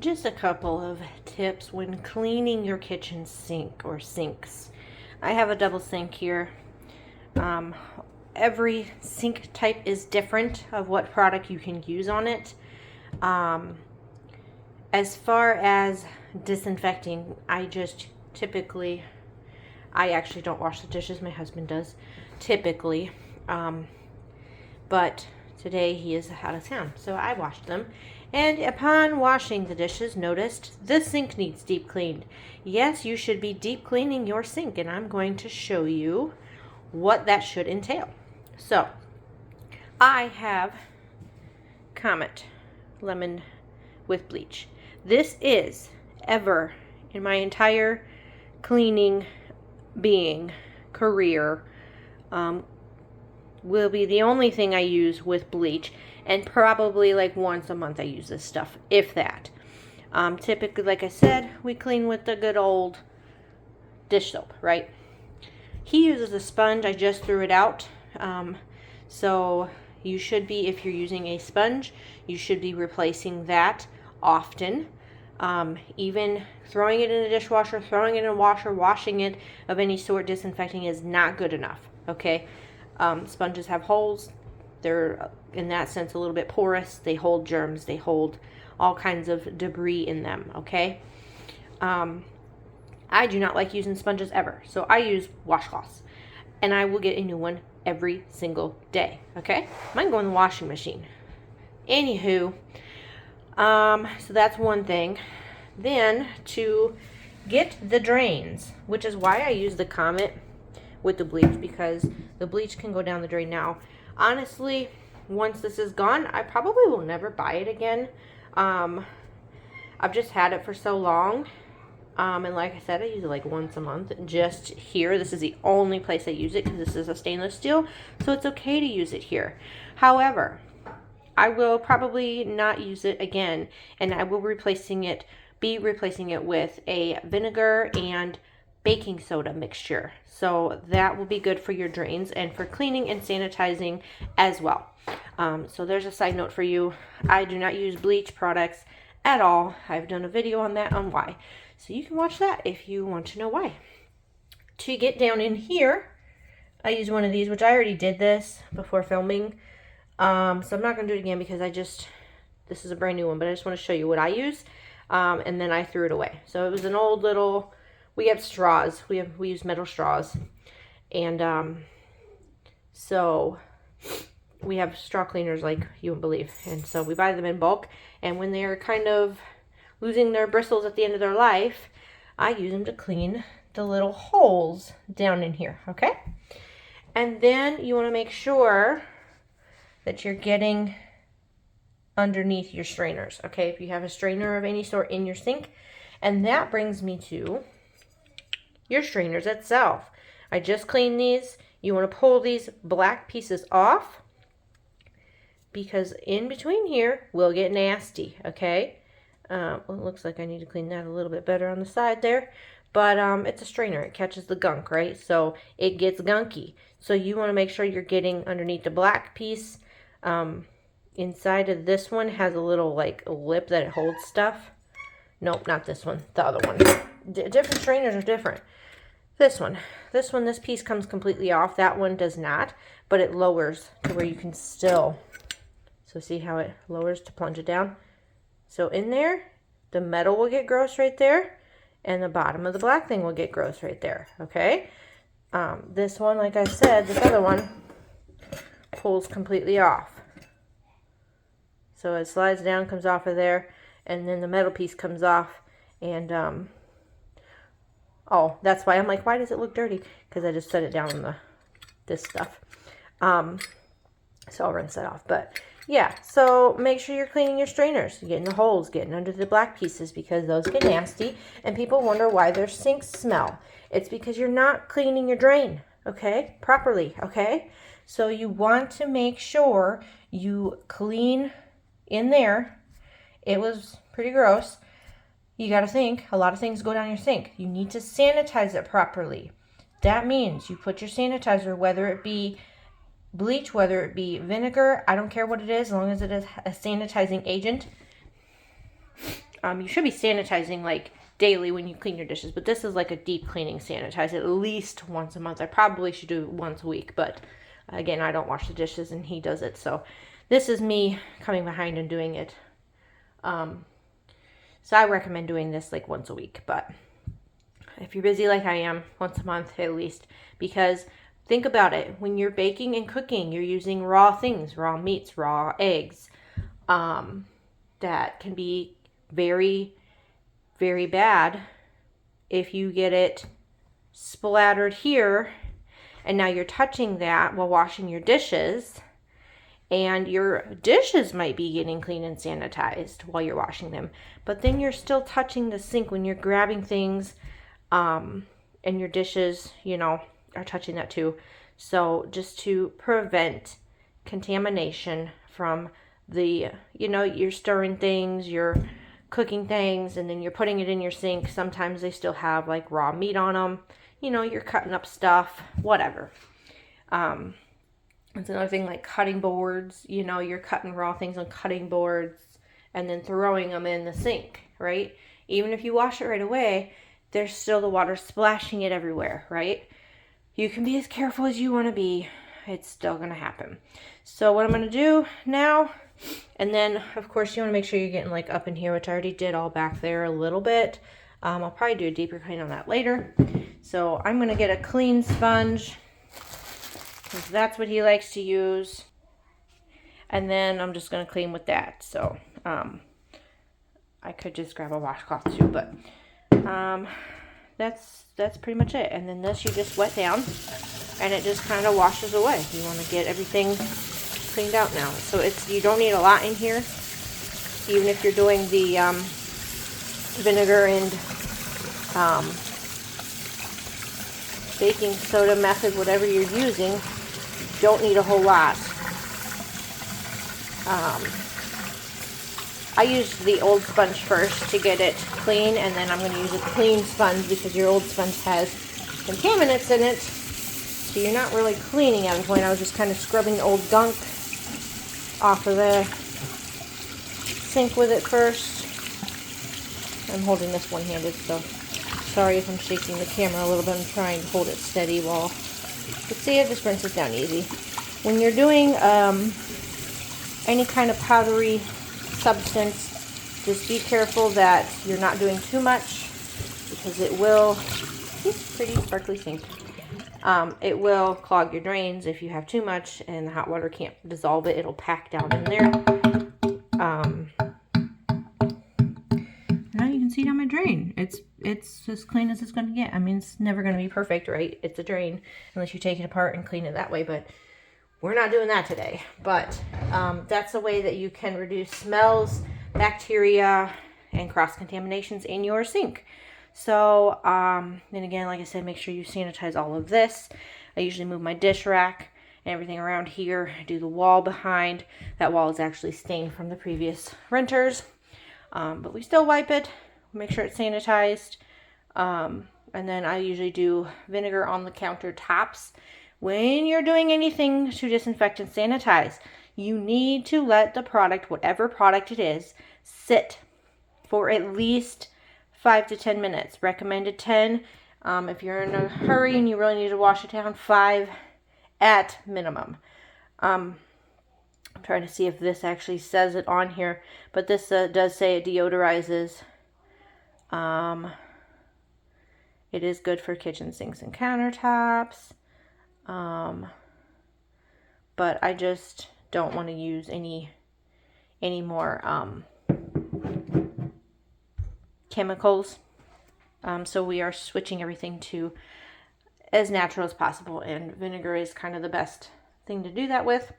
Just a couple of tips when cleaning your kitchen sink or sinks. I have a double sink here. Every sink type is different of what product you can use on it. As far as disinfecting, I actually don't wash the dishes. My husband does typically. But today he is out of town, so I washed them. And upon washing the dishes, noticed the sink needs deep cleaned. Yes, you should be deep cleaning your sink, and I'm going to show you what that should entail. So, I have Comet Lemon with bleach. This is ever in my entire cleaning career, will be the only thing I use with bleach, and probably like once a month I use this stuff, if that. Typically, like I said, we clean with the good old dish soap, right? He uses a sponge. I just threw it out. So you should be, if you're using a sponge, you should be replacing that often. Even throwing it in a dishwasher, throwing it in a washer, washing it of any sort, disinfecting is not good enough, okay? Sponges have holes. They're, in that sense, a little bit porous. They hold germs. They hold all kinds of debris in them, okay? I do not like using sponges ever, so I use washcloths. And I will get a new one every single day, okay? Mine go in the washing machine. Anywho, so that's one thing. Then, to get the drains, which is why I use the Comet with the bleach, because the bleach can go down the drain. Now, honestly, once this is gone, I probably will never buy it again. I've just had it for so long. And like I said, I use it like once a month. Just here, this is the only place I use it because this is a stainless steel, so it's okay to use it here. However, I will probably not use it again, and I will be replacing it with a vinegar and baking soda mixture. So that will be good for your drains and for cleaning and sanitizing as well. So there's a side note for you. I do not use bleach products at all. I've done a video on that on why. So you can watch that if you want to know why. To get down in here, I use one of these, which I already did this before filming. So I'm not going to do it again because this is a brand new one, but I just want to show you what I use. And then I threw it away. So it was an old little, we have straws. We use metal straws. And so we have straw cleaners like you wouldn't believe. And so we buy them in bulk. And when they're kind of losing their bristles at the end of their life, I use them to clean the little holes down in here, okay? And then you want to make sure that you're getting underneath your strainers, okay? If you have a strainer of any sort in your sink. And that brings me to your strainers itself. I just cleaned these. You want to pull these black pieces off because in between here will get nasty, okay? Well, it looks like I need to clean that a little bit better on the side there. But it's a strainer. It catches the gunk, right? So it gets gunky. So you want to make sure you're getting underneath the black piece. Inside of this one has a little like lip that it holds stuff. Nope, not this one. The other one. Different strainers are different. This piece comes completely off. That one does not, but it lowers to where you can still. So see how it lowers to plunge it down? So in there, the metal will get gross right there, and the bottom of the black thing will get gross right there, okay? This one, like I said, this other one pulls completely off. So it slides down, comes off of there, and then the metal piece comes off, and, oh, that's why I'm like, why does it look dirty? Because I just set it down in this stuff. So I'll rinse that off, but yeah, so make sure you're cleaning your strainers, getting the holes, getting under the black pieces, because those get nasty, and people wonder why their sinks smell. It's because you're not cleaning your drain, okay, properly, okay? So you want to make sure you clean in there. It was pretty gross. You got to think, a lot of things go down your sink. You need to sanitize it properly. That means you put your sanitizer, whether it be bleach, whether it be vinegar, I don't care what it is, as long as it is a sanitizing agent, You should be sanitizing like daily when you clean your dishes, but this is like a deep cleaning sanitize at least once a month. I probably should do it once a week, but again, I don't wash the dishes and he does it. So this is me coming behind and doing it. So I recommend doing this like once a week, but if you're busy like I am, once a month at least, because think about it. When you're baking and cooking, you're using raw things, raw meats, raw eggs. That can be very, very bad if you get it splattered here and now you're touching that while washing your dishes, and your dishes might be getting clean and sanitized while you're washing them, but then you're still touching the sink when you're grabbing things, and your dishes, you know, are touching that too. So just to prevent contamination from the, you know, you're stirring things, you're cooking things, and then you're putting it in your sink. Sometimes they still have like raw meat on them. You know, you're cutting up stuff, whatever. It's another thing, like cutting boards. You know, you're cutting raw things on cutting boards and then throwing them in the sink, right? Even if you wash it right away, there's still the water splashing it everywhere, right? You can be as careful as you want to be. It's still going to happen. So what I'm going to do now, and then of course you want to make sure you're getting like up in here, which I already did all back there a little bit. I'll probably do a deeper clean on that later. So I'm going to get a clean sponge, because that's what he likes to use. And then I'm just going to clean with that. So I could just grab a washcloth too, but that's pretty much it. And then this you just wet down and it just kind of washes away. You want to get everything cleaned out now. So you don't need a lot in here. Even if you're doing the vinegar and baking soda method, whatever you're using, don't need a whole lot. I used the old sponge first to get it clean, and then I'm going to use a clean sponge because your old sponge has contaminants in it, so you're not really cleaning at the point. I was just kind of scrubbing the old gunk off of the sink with it first. I'm holding this one-handed, so sorry if I'm shaking the camera a little bit. I'm trying to hold it steady while, but see, it just rinses down easy. When you're doing any kind of powdery substance, just be careful that you're not doing too much, because it will, pretty sparkly sink, it will clog your drains if you have too much, and the hot water can't dissolve it. It'll pack down in there. Now you can see down my drain. It's as clean as it's going to get. I mean, it's never going to be perfect, right? It's a drain unless you take it apart and clean it that way, but we're not doing that today. But that's a way that you can reduce smells, bacteria, and cross-contaminations in your sink. So, then again, like I said, make sure you sanitize all of this. I usually move my dish rack and everything around here. I do the wall behind. That wall is actually stained from the previous renters. But we still wipe it, make sure it's sanitized. And then I usually do vinegar on the countertops. When you're doing anything to disinfect and sanitize, you need to let the product, whatever product it is, sit for at least 5 to 10 minutes. Recommended 10. If you're in a hurry and you really need to wash it down, 5 at minimum. I'm trying to see if this actually says it on here, but this does say it deodorizes. It is good for kitchen sinks and countertops. But I just don't want to use any more chemicals. So we are switching everything to as natural as possible, and vinegar is kind of the best thing to do that with.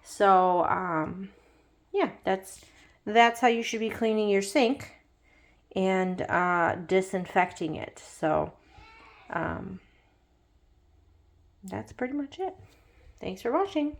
So yeah, that's how you should be cleaning your sink and disinfecting it. So that's pretty much it. Thanks for watching.